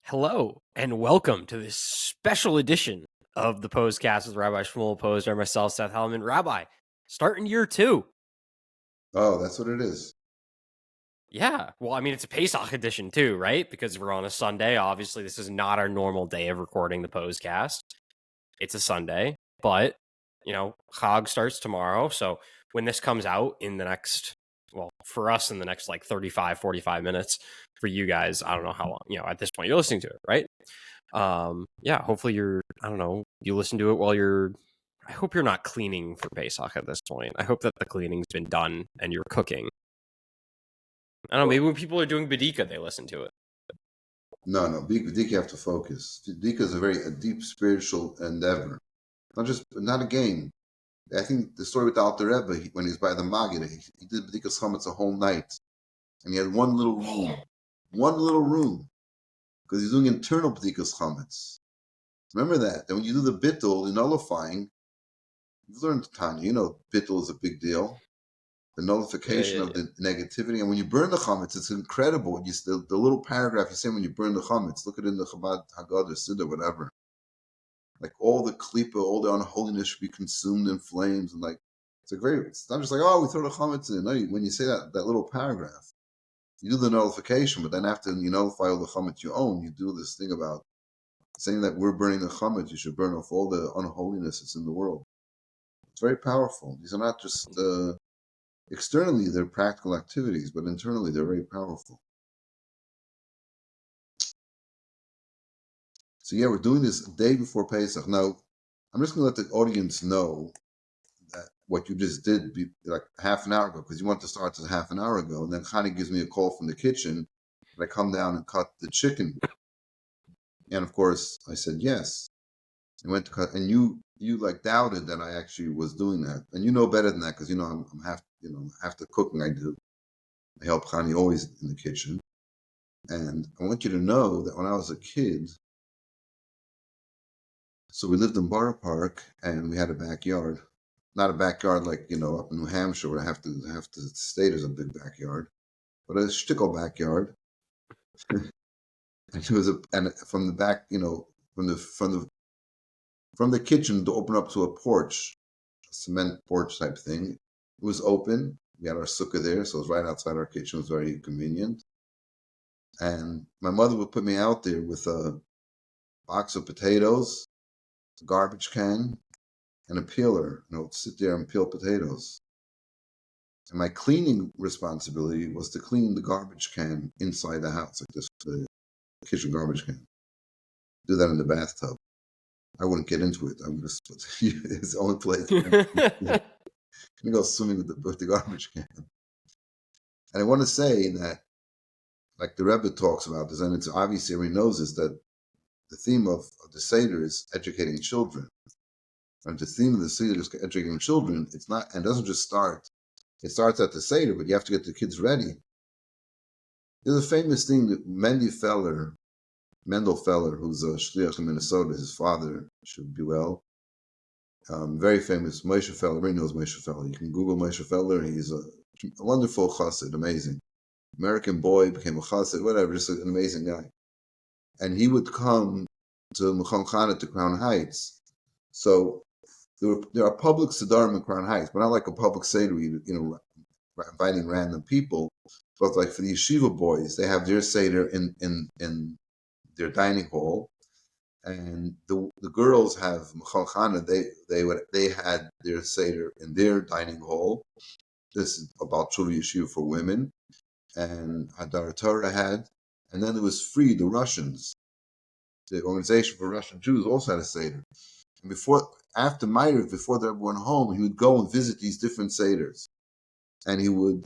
Hello, and welcome to this special edition of the Pos-cast with Rabbi Shmuel Posner, myself, Seth Hellman. Rabbi, starting year 2. Oh, that's what it is. Yeah, well, I mean, it's a Pesach edition too, right? Because we're on a Sunday. Obviously, this is not our normal day of recording the Pos-cast. It's a Sunday, but, Chag starts tomorrow. So when this comes out in the next, well, for us in the next like 35, 45 minutes, for you guys, I don't know how long, at this point you're listening to it, right? Hopefully you listen to it while I hope you're not cleaning for Pesach at this point. I hope that the cleaning's been done and you're cooking. I don't know, maybe when people are doing Badika, they listen to it. No, Badika, you have to focus. Badika is a deep spiritual endeavor. Not a game. I think the story with the Alter Rebbe, when he was by the Maggid, he did Badika's chametz a whole night. And he had one little room, because he's doing internal Badika's chametz. Remember that. And when you do the bittul, the nullifying, you've learned Tanya, bittul is a big deal. The nullification of the negativity. And when you burn the chametz, it's incredible. The little paragraph you say when you burn the chametz, look at it in the Chabad Haggadah, Siddur, whatever. Like all the klipa, all the unholiness should be consumed in flames. And it's not just like, oh, we throw the chametz in. No, when you say that little paragraph, you do the nullification, but then after you nullify all the chametz you own, you do this thing about saying that we're burning the chametz, you should burn off all the unholiness that's in the world. It's very powerful. These are not just... externally, they're practical activities, but internally, they're very powerful. So we're doing this a day before Pesach. Now, I'm just going to let the audience know that what you just did like half an hour ago, because you want to start just half an hour ago, and then Chani gives me a call from the kitchen, and I come down and cut the chicken. And of course, I said yes. I went to cut, and you doubted that I actually was doing that, and you know better than that because I'm half the cooking I do. I help Chani always in the kitchen, and I want you to know that when I was a kid, so we lived in Borough Park, and we had a backyard, not a backyard like up in New Hampshire where I have to stay. There's a big backyard, but a shtickle backyard, and it was and from the back, from the kitchen to open up to a porch, a cement porch type thing. It was open. We had our sukkah there, so it was right outside our kitchen. It was very convenient. And my mother would put me out there with a box of potatoes, a garbage can, and a peeler. And I would sit there and peel potatoes. And my cleaning responsibility was to clean the garbage can inside the house, like this, the kitchen garbage can. Do that in the bathtub. I wouldn't get into it. I would just, it's the only place. You go swimming with the garbage can. And I want to say that, like the Rebbe talks about this, and it's obviously everyone knows this, that the theme of the Seder is educating children. And the theme of the Seder is educating children. It's not, and it doesn't just start. It starts at the Seder, but you have to get the kids ready. There's a famous thing that Mendel Feller, who's a shliach in Minnesota, his father should be well. Very famous, Moshe Feller. Everybody knows Moshe Feller. You can Google Moshe Feller. He's a wonderful chassid, amazing. American boy, became a chassid, whatever, just an amazing guy. And he would come to Mecham Chana to Crown Heights. So there are public Siddharim in Crown Heights, but not like a public Seder, inviting random people. But like for the yeshiva boys, they have their Seder in their dining hall. And the girls have Mechal Chana. They had their Seder in their dining hall. This is about Shul Yeshiva for women, and Hadar Torah had, and then it was free. The Russians, the organization for Russian Jews, also had a Seder. And after Ma'ariv, before they went home, he would go and visit these different Seders, and he would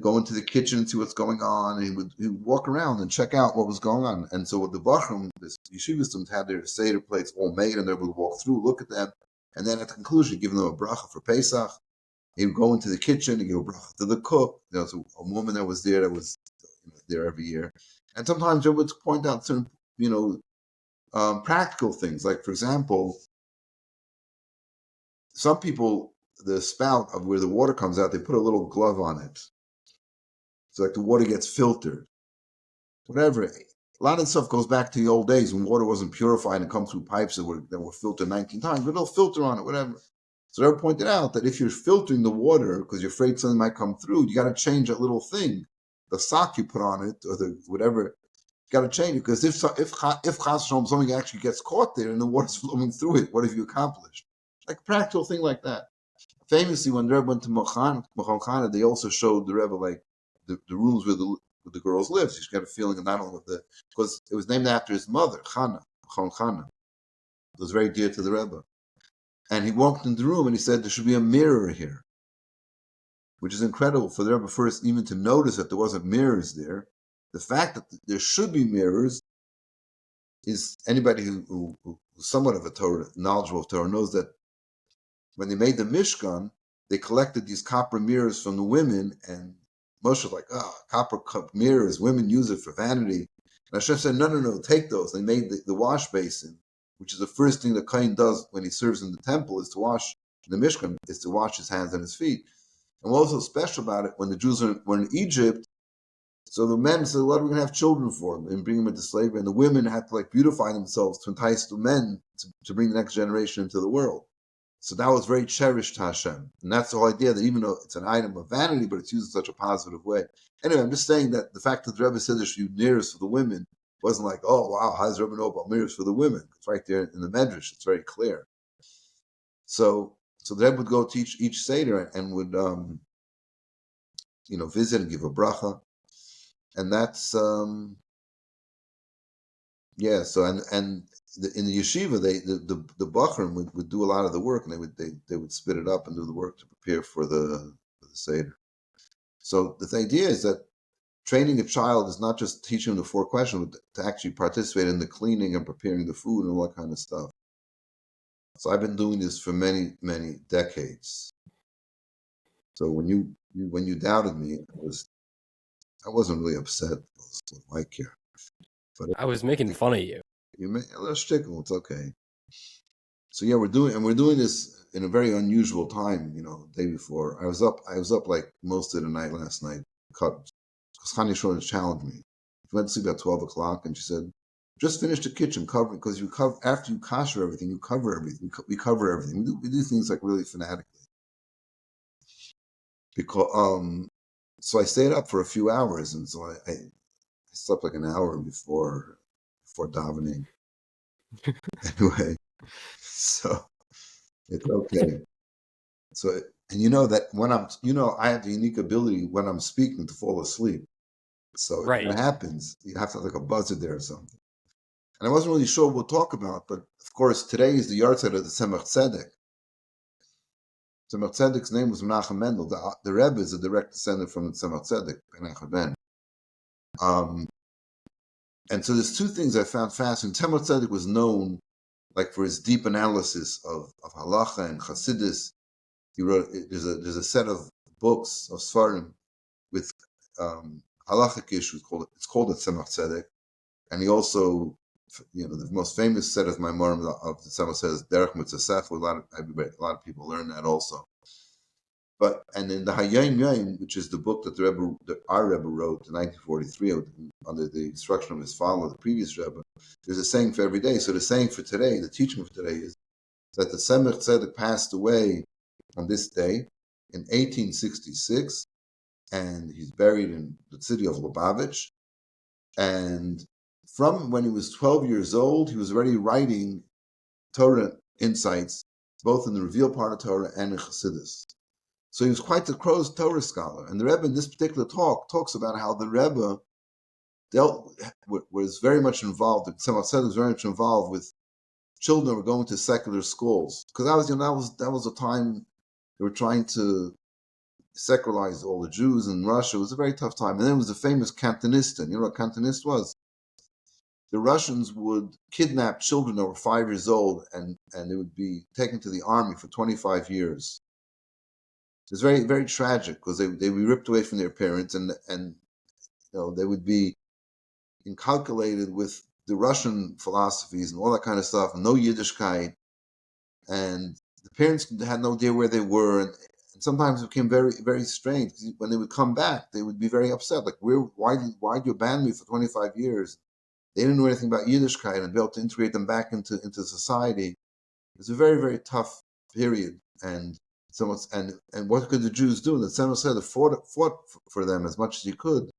go into the kitchen and see what's going on, and he would walk around and check out what was going on. And so the Bachram, the yeshivistim, had their Seder plates all made, and they would walk through, look at them, and then at the conclusion, give them a bracha for Pesach. He would go into the kitchen and give a bracha to the cook. There was a woman that was there there every year. And sometimes they would point out certain, practical things. Like, for example, some people, the spout of where the water comes out, they put a little glove on it. So like the water gets filtered. Whatever. A lot of stuff goes back to the old days when water wasn't purified and come through pipes that were filtered 19 times, but they'll filter on it, whatever. So they pointed out that if you're filtering the water because you're afraid something might come through, you got to change that little thing, the sock you put on it or the whatever. You got to change it because if Chas Shalom, something actually gets caught there and the water's flowing through it, what have you accomplished? Like a practical thing like that. Famously, when the Rebbe went to Mochan Khana, they also showed the Rebbe like the rooms where the girls lived. She's got a feeling of not only because it was named after his mother, Chana, Mochan Khana. It was very dear to the Rebbe. And he walked into the room and he said, there should be a mirror here, which is incredible for the Rebbe first even to notice that there wasn't mirrors there. The fact that there should be mirrors is anybody who's somewhat of a Torah, knowledgeable of Torah knows that when they made the Mishkan, they collected these copper mirrors from the women, and Moshe was like, copper cup mirrors, women use it for vanity. And Hashem said, no, take those. They made the wash basin, which is the first thing the Kohen does when he serves in the temple, is to wash the Mishkan, is to wash his hands and his feet. And what's so special about it, when the Jews were in Egypt, so the men said, what are we going to have children for? And bring them into slavery. And the women had to beautify themselves to entice the men to bring the next generation into the world. So that was very cherished to Hashem. And that's the whole idea that even though it's an item of vanity, but it's used in such a positive way. Anyway, I'm just saying that the fact that the Rebbe said there should be mirrors for the women wasn't like, oh, wow, how does the Rebbe know about mirrors for the women? It's right there in the Medrash. It's very clear. So the Rebbe would go to each Seder and would, visit and give a bracha. And that's, So, and in the yeshiva, the Bachrim would do a lot of the work, and they would spit it up and do the work to prepare for the Seder. So the idea is that training a child is not just teaching them the 4 questions, but to actually participate in the cleaning and preparing the food and all that kind of stuff. So I've been doing this for many, many decades. So when you doubted me, I wasn't really upset. I was like here, but I was making fun of you. You may a little shtickle. It's okay. So yeah, we're doing this in a very unusual time. The day before, I was up like most of the night last night. Because Chani Shona challenged me. She went to sleep at 12 o'clock, and she said, "Just finish the kitchen covering because you cover after you kosher everything. You cover everything. We cover everything. We do things like really fanatically." Because so I stayed up for a few hours, and so I slept like an hour before davening. Anyway, so it's okay. So, and that when I have the unique ability when I'm speaking to fall asleep. So Right. if that happens, you have to have like a buzzer there or something. And I wasn't really sure what we'll talk about, but of course today is the yahrzeit of the Tzemach Tzedek. Tzemach Tzedek's name was Menachem Mendel. The Rebbe is a direct descendant from the Tzemach Tzedek, Menachem Ben. And so there's 2 things I found fascinating. Tzemach Tzedek was known like for his deep analysis of halacha and Chassidus. He wrote there's a set of books of Sfarim with halachic issues it's called the Tzemach Tzedek, and he also the most famous set of Maimorim of the Tzemach Tzedek is Derech Mitzvah. A lot of people learn that also. And in the Hayom Yom, which is the book that our Rebbe wrote in 1943 under the instruction of his father, the previous Rebbe, there's a saying for every day. So the saying for today, the teaching for today is that the Tzemach Tzedek passed away on this day in 1866, and he's buried in the city of Lubavitch. And from when he was 12 years old, he was already writing Torah insights, both in the revealed part of Torah and in Chassidus. So he was quite the Torah scholar. And the Rebbe in this particular talk talks about how the Rebbe was very much involved, Tzemach Tzedek was very much involved with children who were going to secular schools. Because that was a time they were trying to secularize all the Jews in Russia. It was a very tough time. And then there was the famous Cantonist. And you know what Cantonist was? The Russians would kidnap children that were 5 years old and they would be taken to the army for 25 years. It's very, very tragic because they would be ripped away from their parents and they would be inculcated with the Russian philosophies and all that kind of stuff, no Yiddishkeit. And the parents had no idea where they were. And sometimes it became very, very strange. When they would come back, they would be very upset. Like, why did you abandon me for 25 years? they didn't know anything about Yiddishkeit and be able to integrate them back into society. It was a very, very tough period. And what could the Jews do? And the Tzemach Tzedek fought for them as much as he could.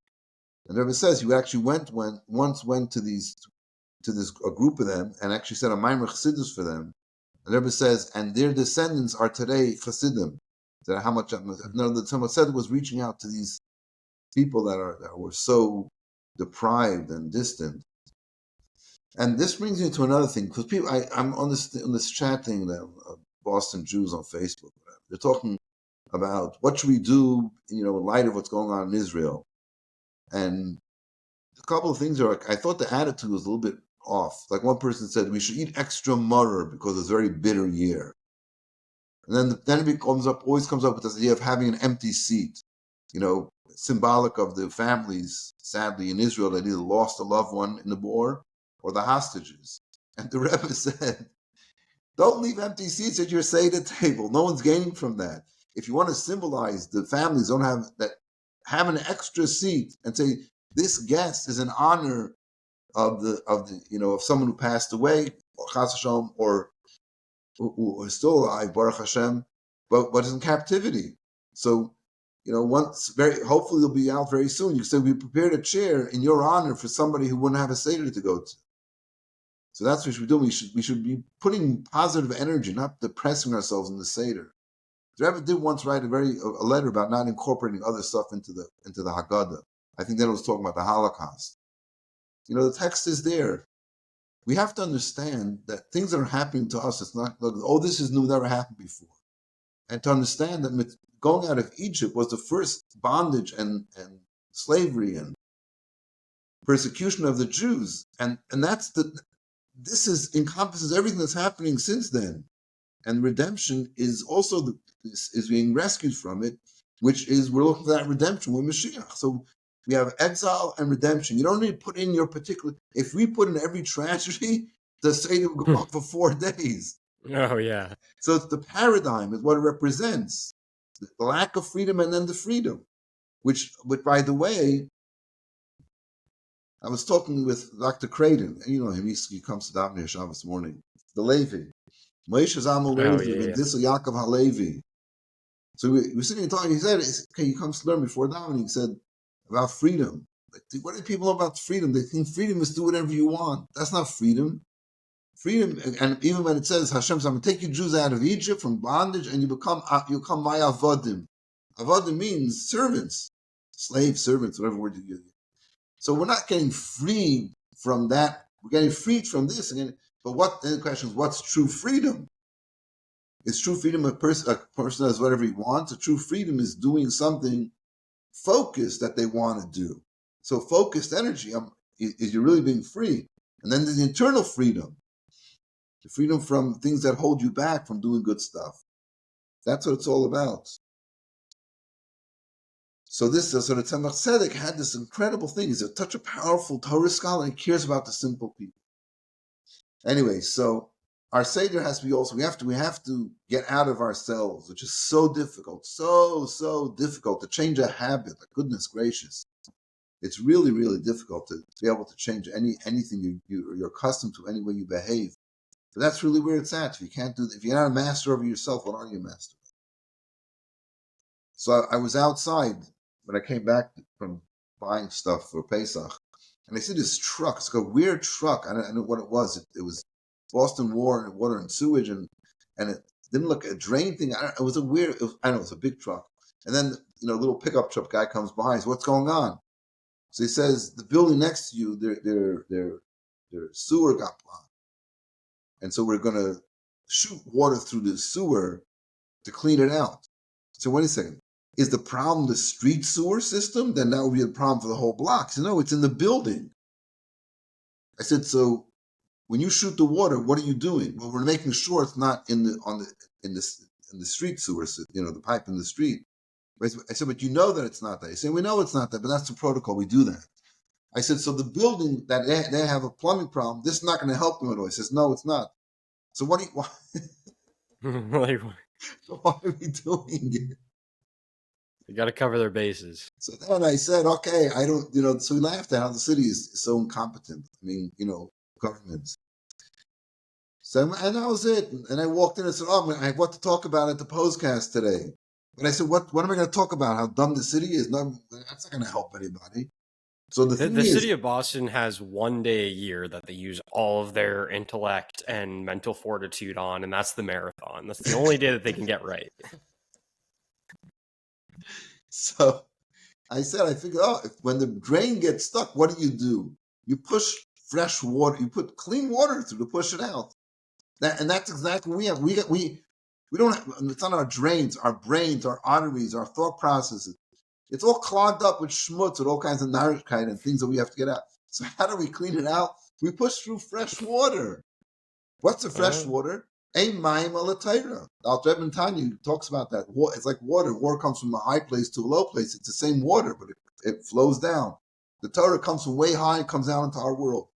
And the Rebbe says you actually went to a group of them and actually said a Maimer Chassidus for them. And the Rebbe says, and their descendants are today Chassidim. That how much? No, the Tzemach Tzedek was reaching out to these people that were so deprived and distant. And this brings me to another thing, because people, I'm on this chat thing that Boston Jews on Facebook. They're talking about what should we do, in light of what's going on in Israel. And a couple of things I thought the attitude was a little bit off. Like one person said, we should eat extra maror because it's a very bitter year. And then it always comes up with this idea of having an empty seat, symbolic of the families, sadly, in Israel that either lost a loved one in the war or the hostages. And the Rebbe said, don't leave empty seats at your Seder table. No one's gaining from that. If you want to symbolize the families don't have an extra seat and say, this guest is in honor of someone who passed away, or Chas Hashem, or who is still alive, Baruch Hashem, but is in captivity. So, hopefully they'll be out very soon. You say we prepared a chair in your honor for somebody who wouldn't have a Seder to go to. So that's what we should do. We should be putting positive energy, not depressing ourselves in the Seder. The Rebbe did once write a letter about not incorporating other stuff into the Haggadah. I think then it was talking about the Holocaust. The text is there. We have to understand that things that are happening to us, it's not like, this is new, never happened before. And to understand that going out of Egypt was the first bondage and slavery and persecution of the Jews. And this encompasses everything that's happening since then. And redemption is also is being rescued from it, which is we're looking for that redemption with Mashiach. So we have exile and redemption. You don't need to put in your particular. If we put in every tragedy, the Seder will go on for 4 days. Oh yeah. So it's the paradigm is what it represents: the lack of freedom and then the freedom. Which by the way, I was talking with Dr. Creighton. You know him. He comes to Davening Shabbos morning. The Levi, Moshe Zalman Levi, and this Yaakov Halevi. So we were sitting and talking. He said, "Okay, he comes to learn before Davening." He said about freedom. Like, what do people know about freedom? They think freedom is do whatever you want. That's not freedom. Freedom, and even when it says Hashem, so I'm going to take you Jews out of Egypt from bondage, and you become my avodim. Avodim means servants, slaves, servants, whatever word you use. So we're not getting freed from that. We're getting freed from this again. But then the question is, what's true freedom? Is true freedom a person does whatever he wants? A true freedom is doing something focused that they want to do. So focused energy is you're really being free. And then there's the internal freedom. The freedom from things that hold you back from doing good stuff. That's what it's all about. So the Tzemach Tzedek had this incredible thing. He's such a powerful Torah scholar and he cares about the simple people. Anyway, so our Seder has to be also, we have to get out of ourselves, which is so difficult, so difficult to change a habit. Like, goodness gracious. It's really, really difficult to be able to change anything you're accustomed to, any way you behave. But that's really where it's at. If you're not a master over yourself, what are you a master of? So I was outside when I came back from buying stuff for Pesach, and I see this truck. It's a weird truck. I don't know what it was. It was Boston Water and Sewage, and it didn't look a drain thing. It was a big truck. And then a little pickup truck guy comes by. He says, "What's going on?" So he says, "The building next to you, their sewer got blocked. And so we're going to shoot water through the sewer to clean it out." So wait a second. Is the problem the street sewer system? Then that would be a problem for the whole block. So no, it's in the building. I said, so when you shoot the water, what are you doing? Well, we're making sure it's not in the street sewer, the pipe in the street. I said, but you know that it's not that. He said, we know it's not that, but that's the protocol. We do that. I said, so the building that they have a plumbing problem, this is not going to help them at all. He says, no, it's not. So why? So why are we doing it? They got to cover their bases. So then I said, okay, I don't, so we laughed at how the city is so incompetent. I mean, governments. So, and that was it. And I walked in and said, oh, I have what to talk about at the Pos-cast today. But I said, what am I going to talk about? How dumb the city is? No, that's not going to help anybody. So the thing The is, city of Boston has one day a year that they use all of their intellect and mental fortitude on, and that's the marathon. That's the only day that they can get right. so I said, I figured, when the drain gets stuck, what do? You push fresh water, you put clean water through to push it out. And that's exactly what we have. We don't have, it's not our drains, our brains, our arteries, our thought processes. It's all clogged up with schmutz, with all kinds of narishkeit and things that we have to get out. So how do we clean it out? We push through fresh water. What's the fresh water? A mayim alatayra. Al Rebbe Tanya talks about that. It's like water. Water comes from a high place to a low place. It's the same water, but it flows down. The Torah comes from way high and comes down into our world.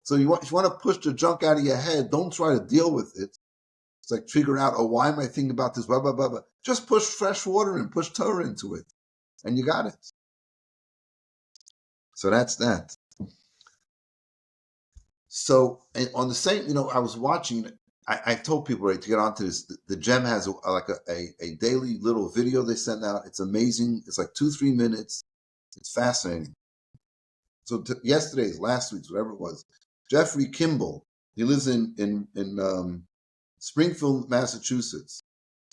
So if you want to push the junk out of your head, don't try to deal with it. It's like figure out, why am I thinking about this? Blah, blah, blah, blah. Just push fresh water and push Torah into it. And you got it. So that's that. So on the same, I was watching, I told people to get onto this. The Gem has a daily little video they send out. It's amazing. It's like 2-3 minutes. It's fascinating. So yesterday's, last week's, whatever it was, Jeffrey Kimball, he lives in Springfield, Massachusetts.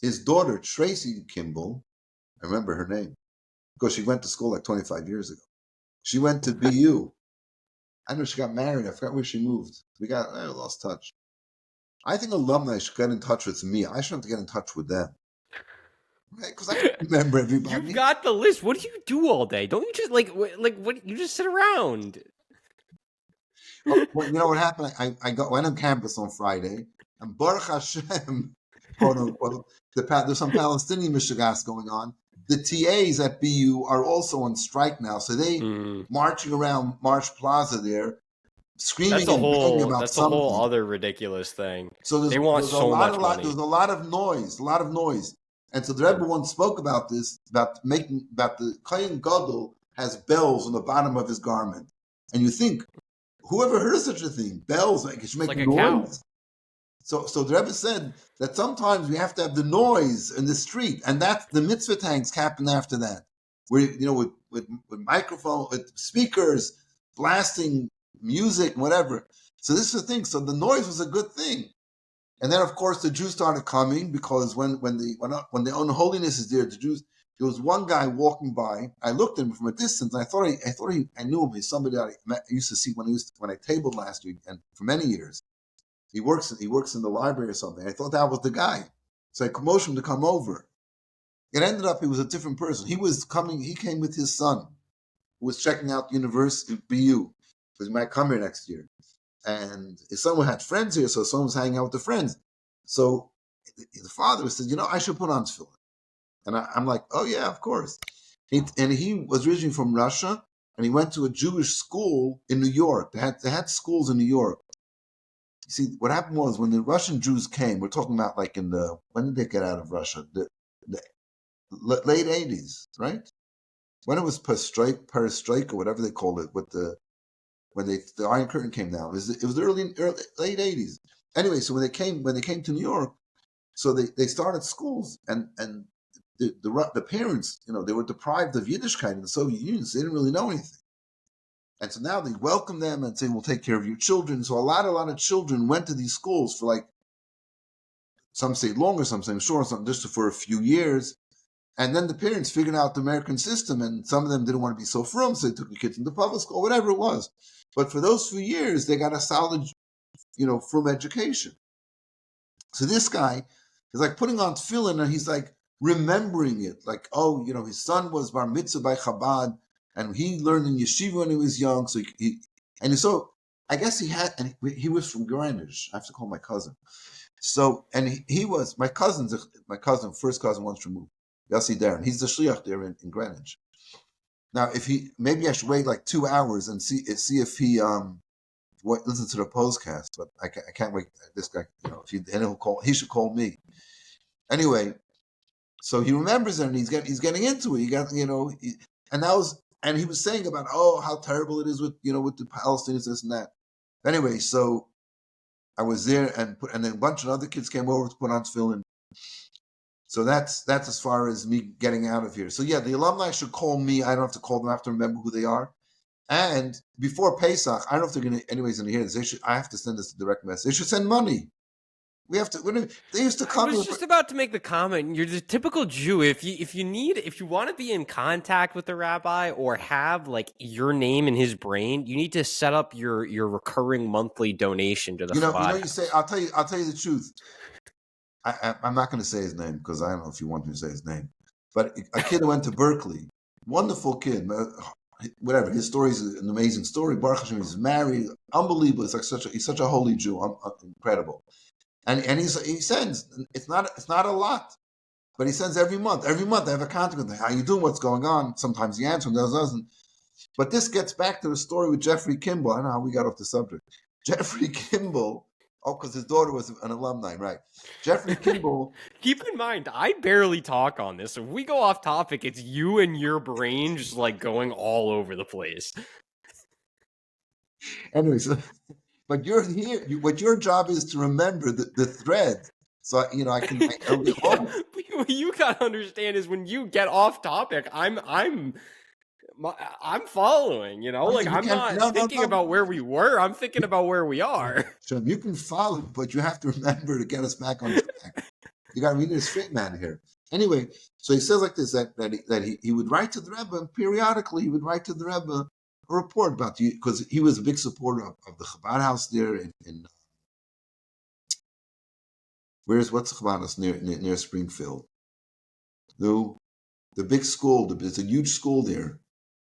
His daughter, Tracy Kimball, I remember her name, because she went to school like 25 years ago. She went to BU. I know she got married. I forgot where she moved. I lost touch. I think alumni should get in touch with me. I shouldn't have to get in touch with them. Right? Because I don't remember everybody. You've got the list. What do you do all day? Don't you just what? You just sit around. Well, you know what happened? I went on campus on Friday, and Baruch Hashem, quote unquote, there's some Palestinian mishigas going on. The TAs at BU are also on strike now, so they marching around Marsh Plaza there, screaming and banging about that's something. That's a whole other ridiculous thing. So they want so much money. There's a lot of noise, and so the Rebbe once spoke about this, about the Kohen Gadol has bells on the bottom of his garment, and you think, whoever heard of such a thing? Bells, it should make like noise. Cow. So the Rebbe said that sometimes we have to have the noise in the street, and that's the mitzvah tanks happen after that, where with microphone, with speakers, blasting music, whatever. So this is the thing. So the noise was a good thing, and then of course the Jews started coming, because when the unholiness is there, the Jews. There was one guy walking by. I looked at him from a distance, and I knew him. He's somebody that I used to see when I tabled last week, and for many years. He works in the library or something. I thought that was the guy. So I commissioned him to come over. It ended up he was a different person. He came with his son, who was checking out the university, BU, because he might come here next year. And his son had friends here, so someone was hanging out with the friends. So the father said, I should put on tefillin. And I'm like, oh yeah, of course. He was originally from Russia, and he went to a Jewish school in New York. They had schools in New York. See, what happened was when the Russian Jews came, we're talking about like when did they get out of Russia? The late 80s, right? When it was perestroika, whatever they called it, when the Iron Curtain came down, it was the late 80s. Anyway, so when they came to New York, so they started schools, and the parents, they were deprived of Yiddishkeit in the Soviet Union, so they didn't really know anything. And so now they welcome them and say, we'll take care of your children. So a lot of children went to these schools for some say longer, some say shorter, some just for a few years. And then the parents figured out the American system, and some of them didn't want to be so frum, so they took the kids into public school, whatever it was. But for those few years, they got a solid, frum education. So this guy is like putting on tefillin, and he's like remembering it. Like, his son was bar mitzvah by Chabad, and he learned in yeshiva when he was young. So I guess he was from Greenwich. I have to call my cousin. So, and he was, my first cousin once removed, Yossi Darren. He's the shliach there in Greenwich. Now, maybe I should wait like 2 hours and see if he listen to the Pos-cast, but I can't wait. This guy, he should call me. Anyway, So he remembers it, and he's getting into it. And he was saying about how terrible it is with the Palestinians, this and that. Anyway, so I was there, and then a bunch of other kids came over to put on tefillin. So that's as far as me getting out of here. So yeah, the alumni should call me. I don't have to call them. I have to remember who they are. And before Pesach, I don't know if they're going to hear this. I have to send this a direct message. They should send money. We have to. They used to come. I was just about to make the comment. You're the typical Jew. If you want to be in contact with the rabbi or have like your name in his brain, you need to set up your recurring monthly donation to the. You say. I'll tell you the truth. I'm not going to say his name because I don't know if you want me to say his name. But a kid who went to Berkeley, wonderful kid. Whatever, his story is an amazing story. Baruch Hashem, he's married, unbelievable. It's like he's such a holy Jew, incredible. And he sends. It's not a lot, but he sends every month. Every month I have a contact with him. How you doing? What's going on? Sometimes he answers, sometimes doesn't. But this gets back to the story with Jeffrey Kimball. I don't know how we got off the subject. Jeffrey Kimball. Oh, because his daughter was an alumni, right? Jeffrey Kimball. Keep in mind, I barely talk on this. If we go off topic, it's you and your brain just like going all over the place. Anyway, but you're here. What your job is to remember the thread. So I can. What you gotta understand is when you get off topic, I'm following, I'm not thinking about where we were. I'm thinking about where we are. So you can follow, but you have to remember to get us back on track. You got to read a straight man here. Anyway, so he says like this, that he would write to the Rebbe, and periodically he would write to the Rebbe a report about you, because he was a big supporter of the Chabad house there in what's the Chabad house near Springfield? The big school, there's a huge school there.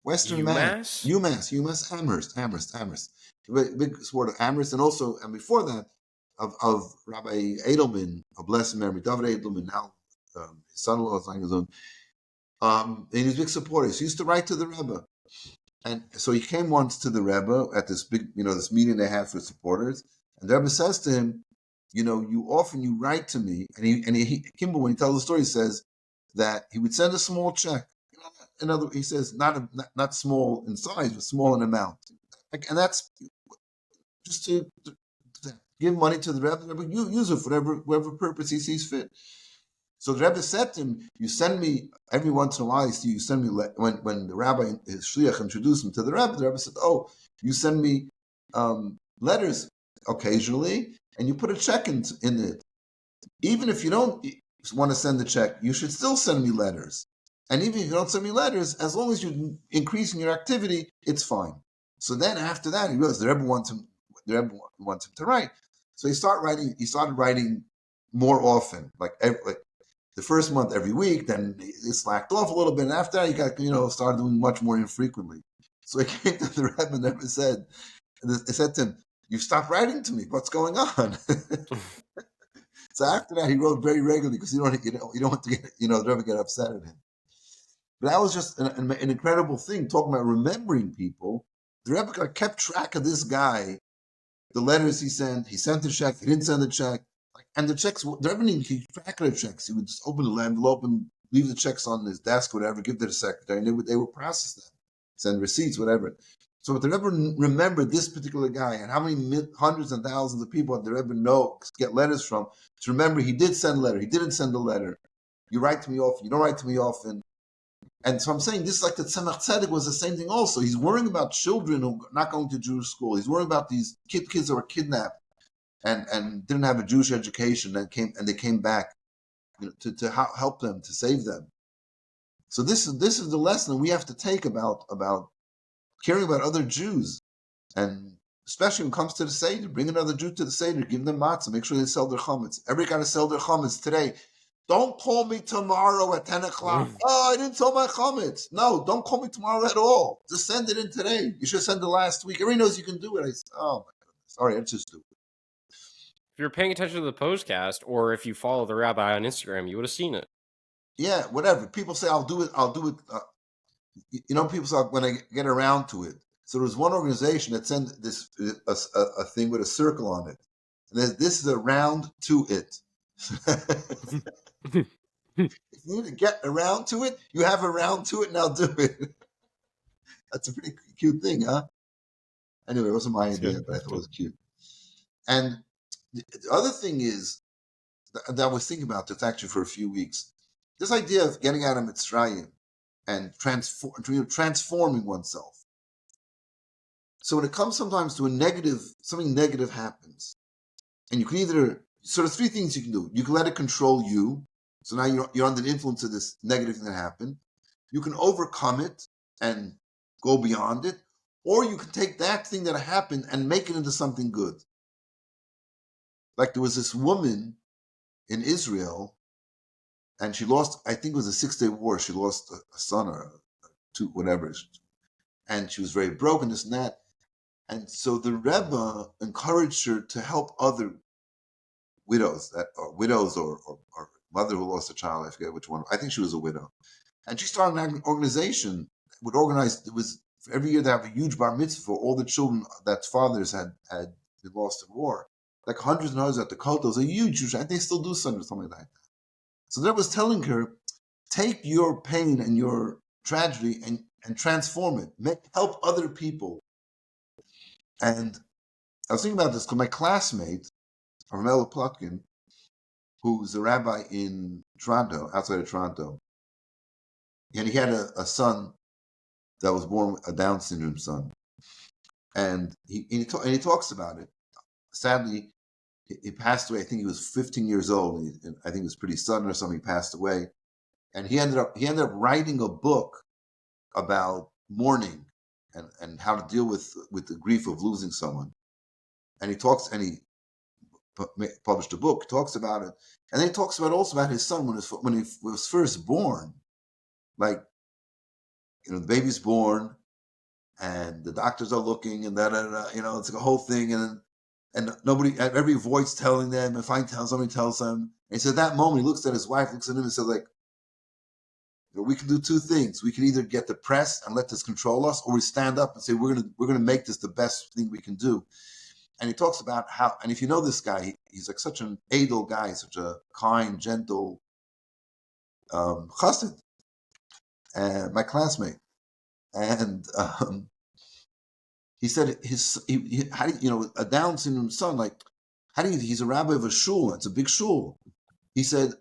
Western Mass, UMass, Amherst. Big supporter of Amherst, and before that, of Rabbi Edelman, of blessed memory, David Edelman, now his son-in-law is on his own. And he's a big supporter. So he used to write to the Rebbe. And so he came once to the Rebbe at this big, this meeting they have for supporters. And the Rebbe says to him, you write to me. And Kimball, when he tells the story, he says that he would send a small check. He says not small in size, but small in amount, and that's just to give money to the Rebbe. You use it for whatever purpose he sees fit. So the Rebbe said to him, "You send me every once in a while. You send me when the Rabbi, his shliach, introduced him to the Rebbe said, "Oh, you send me letters occasionally, and you put a check in it. Even if you don't want to send the check, you should still send me letters." And even if you don't send me letters, as long as you're increasing your activity, it's fine. So then after that, he realized the Rebbe wants him to write. So he started writing more often, like the first month every week. Then it slacked off a little bit, and after that, he got started doing much more infrequently. So he came to the Rebbe and the Rebbe said to him, "You stopped writing to me. What's going on?" So after that, he wrote very regularly because you don't want to get the Rebbe get upset at him. But that was just an incredible thing, talking about remembering people. The Rebbe kept track of this guy, the letters he sent the check, he didn't send the check. And the checks, the Rebbe didn't keep track of the checks. He would just open the envelope and leave the checks on his desk, whatever, give to the secretary, and they would process them, send receipts, whatever. So the Rebbe remembered this particular guy and how many hundreds and thousands of people the Rebbe get letters from, to remember he did send a letter, he didn't send a letter. You write to me often, you don't write to me often. And so I'm saying this, like the Tzemach Tzedek was the same thing also. He's worrying about children who are not going to Jewish school. He's worrying about these kids that were kidnapped and didn't have a Jewish education and they came back to help them, to save them. So this is the lesson we have to take about caring about other Jews, and especially when it comes to the Seder, bring another Jew to the Seder, give them matzah, make sure they sell their chametz. Everybody got to sell their chametz today. Don't call me tomorrow at 10 o'clock. Oh, I didn't sell my chametz. No, don't call me tomorrow at all. Just send it in today. You should send it last week. Everybody knows you can do it. I said, oh my goodness. Sorry, I'm just stupid. If you're paying attention to the Pos-cast, or if you follow the rabbi on Instagram, you would have seen it. Yeah, whatever. People say, I'll do it. People say, when I get around to it. So there was one organization that sent this a thing with a circle on it. And this is a round to it. If you need to get around to it, you have around to it, now do it. That's a pretty cute thing, huh? Anyway, it wasn't my idea, but I thought it was cute. And the other thing is that I was thinking about this actually for a few weeks. This idea of getting out of Mitzrayim and transforming oneself. So when it comes sometimes to something negative happens, and you can either, sort of three things you can do. You can let it control you. So now you're under the influence of this negative thing that happened. You can overcome it and go beyond it. Or you can take that thing that happened and make it into something good. Like there was this woman in Israel, and she lost, I think it was a 6-day war. She lost a son or two, whatever. And she was very broken, this and that. And so the Rebbe encouraged her to help other widows, or mother who lost a child. I forget which one. I think she was a widow. And she started an organization that would organize, it was every year they have a huge bar mitzvah for all the children that fathers had been lost in war. Like hundreds and hundreds at the kotos, a huge, and they still do something like that. So that was telling her, take your pain and your tragedy and transform it. Help other people. And I was thinking about this because my classmate, Carmela Plotkin, who's a rabbi in Toronto, outside of Toronto, and he had a son that was born a Down syndrome son. And he talks about it. Sadly, he passed away. I think he was 15 years old. And I think it was pretty sudden or something. He passed away. And he ended up writing a book about mourning and how to deal with the grief of losing someone. And he published a book, talks about it. And then he talks also about his son when he was first born. Like, the baby's born and the doctors are looking and it's like a whole thing. And nobody, every voice telling them, if somebody tells them, and he said that moment, he looks at his wife, looks at him and says, like, we can do two things. We can either get depressed and let this control us, or we stand up and say, we're gonna make this the best thing we can do. And he talks about how, and if you know this guy, he's like such an adel guy, such a kind, gentle chassid, and my classmate. And he said how do you, a Down syndrome son, like, he's a rabbi of a shul, it's a big shul. He said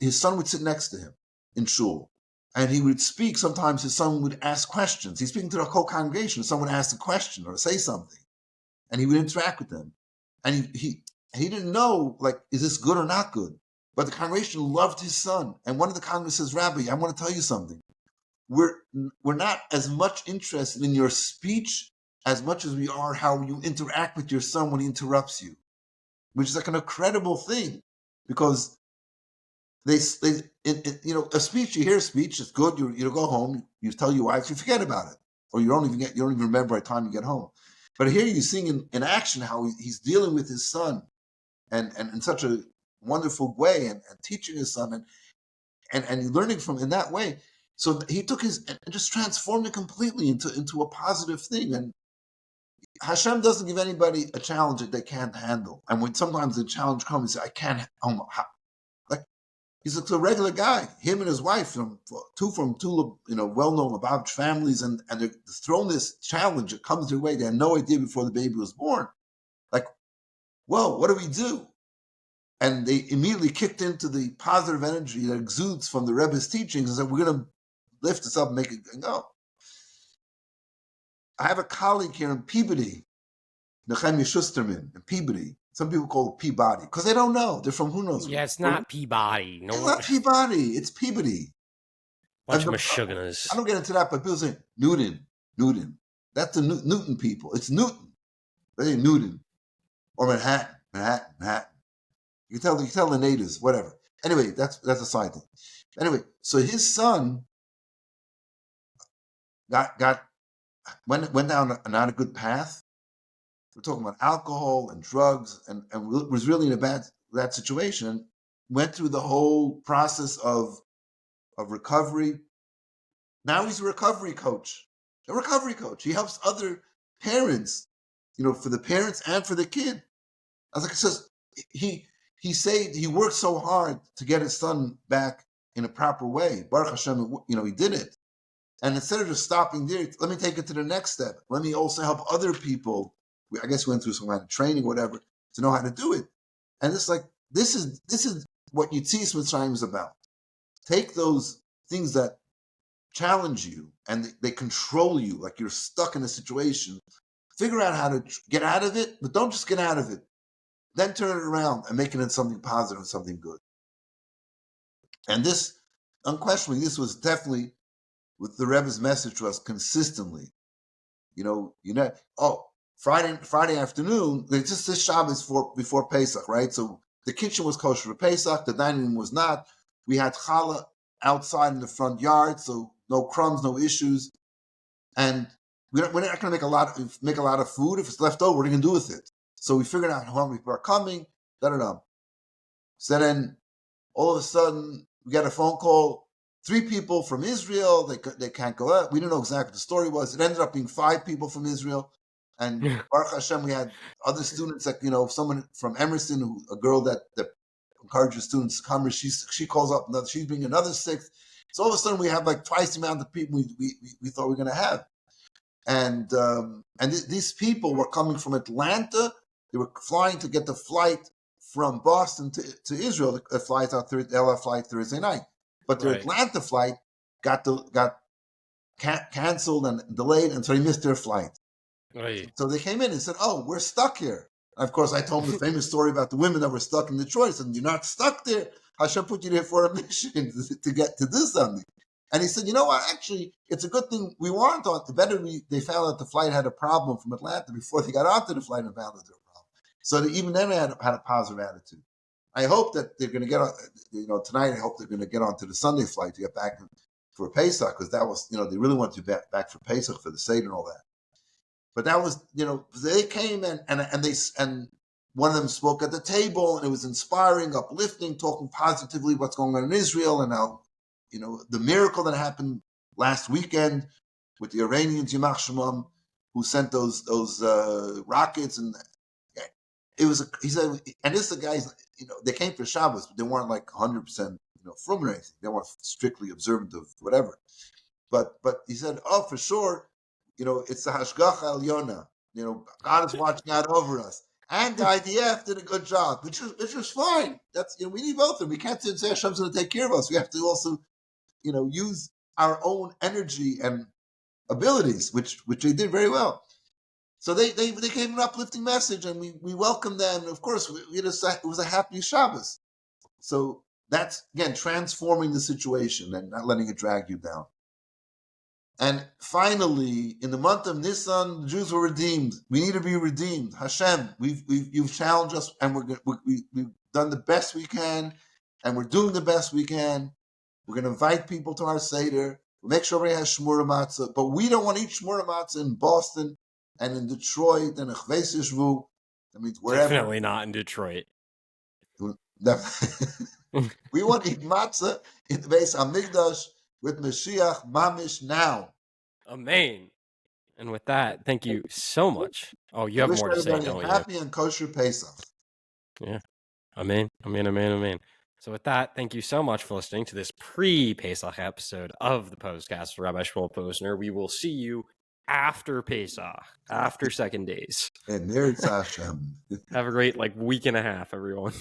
his son would sit next to him in shul, and he would speak. Sometimes his son would ask questions. He's speaking to the whole congregation. Someone would ask a question or say something, and he would interact with them. And he didn't know, like, is this good or not good? But the congregation loved his son. And one of the congregants says, Rabbi, I want to tell you something. We're not as much interested in your speech as much as we are how you interact with your son when he interrupts you, which is like an incredible thing, because a speech, you hear a speech, it's good. You go home, you tell your wife, you forget about it, or you don't even remember by the time you get home. But here you see in action how he's dealing with his son, and in such a wonderful way, and teaching his son, and learning from in that way. So he took and just transformed it completely into a positive thing. And Hashem doesn't give anybody a challenge that they can't handle. And when sometimes the challenge comes, he says, I can't. He's a regular guy. Him and his wife from two well-known Lubavitch families, and they're thrown this challenge that comes their way. They had no idea before the baby was born. Like, whoa, what do we do? And they immediately kicked into the positive energy that exudes from the Rebbe's teachings and said, we're going to lift this up and make it go. I have a colleague here in Peabody, Nehemiah Schusterman in Peabody. Some people call it Peabody because they don't know. They're from who knows. Yeah, it's not Peabody. No, it's not Peabody. It's Peabody. Bunch of Meshuggahs. I don't get into that, but people say Newton. That's the Newton people. It's Newton. They say Newton or Manhattan. You tell the natives, whatever. Anyway, that's a side thing. Anyway, so his son went down not a good path. We're talking about alcohol and drugs, and was really in a bad situation. Went through the whole process of recovery. Now he's a recovery coach. He helps other parents, for the parents and for the kid. I was like, it says he he worked so hard to get his son back in a proper way. Baruch Hashem, he did it. And instead of just stopping there, let me take it to the next step. Let me also help other people. I guess we went through some kind of training, whatever, to know how to do it. And it's like, this is what Yitzis Mitzrayim is about. Take those things that challenge you and they control you, like you're stuck in a situation. Figure out how to get out of it, but don't just get out of it. Then turn it around and make it into something positive and something good. And this, unquestionably, this was definitely with the Rebbe's message to us consistently. Friday afternoon, just this Shabbos before Pesach, right? So the kitchen was kosher for Pesach, the dining room was not. We had challah outside in the front yard, so no crumbs, no issues. And we're not going to make a lot of food. If it's left over, what are you going to do with it? So we figured out how many people are coming. So then, all of a sudden, we got a phone call. 3 people from Israel. They can't go out. We didn't know exactly what the story was. It ended up being 5 people from Israel. And Baruch Hashem, we had other students, like someone from Emerson, a girl that encourages students to come. She calls up another. She's bringing another 6. So all of a sudden, we have like twice the amount of people we thought we were going to have. And these people were coming from Atlanta. They were flying to get the flight from Boston to Israel. The flight out the LA flight Thursday night, but their Atlanta flight got canceled and delayed, and so they missed their flight. Right. So they came in and said, "Oh, we're stuck here." And of course, I told them the famous story about the women that were stuck in Detroit. I said, "You're not stuck there. Hashem put you there for a mission to get to do something." And he said, "You know what? Actually, it's a good thing we weren't on. The better they found out the flight had a problem from Atlanta before they got onto the flight and found out there was a problem. So that even then, they had a positive attitude. I hope that they're going to get on. Tonight, I hope they're going to get onto the Sunday flight to get back for Pesach, because that was, they really wanted to be back for Pesach for the Seder and all that. But that was, they came and one of them spoke at the table, and it was inspiring, uplifting, talking positively what's going on in Israel and how, the miracle that happened last weekend with the Iranians, Yimach Shemam, who sent those rockets, and he said, and this the guys, they came for Shabbos, but they weren't like 100%, from or anything. They weren't strictly observant of whatever. But he said, oh, for sure, it's the Hashgacha Elyona. God is watching out over us. And the IDF did a good job, which is fine. That's, we need both of them. We can't say Hashem's going to take care of us. We have to also, use our own energy and abilities, which they did very well. So they gave an uplifting message, and we welcomed them. And of course, it was a happy Shabbos. So that's, again, transforming the situation and not letting it drag you down. And finally, in the month of Nisan, the Jews were redeemed. We need to be redeemed. Hashem, you've challenged us, and we've done the best we can, and we're doing the best we can. We're going to invite people to our Seder. We'll make sure everybody has Shmura Matzah, but we don't want to eat Shmura Matzah in Boston and in Detroit and in Chves Yishvu. I mean, wherever. Definitely not in Detroit. We want to eat matzah in the Beis Hamikdash with Mashiach Mamish now. Amen. And with that, thank you so much. Oh, you have more to say, don't you? Happy and kosher Pesach. Yeah. Amen. Amen. Amen. Amen. So with that, thank you so much for listening to this pre-Pesach episode of the Pos-cast with Rabbi Shmuel Posner. We will see you after Pesach, after 2nd days. And there's Hashem. Have a great week and a half, everyone.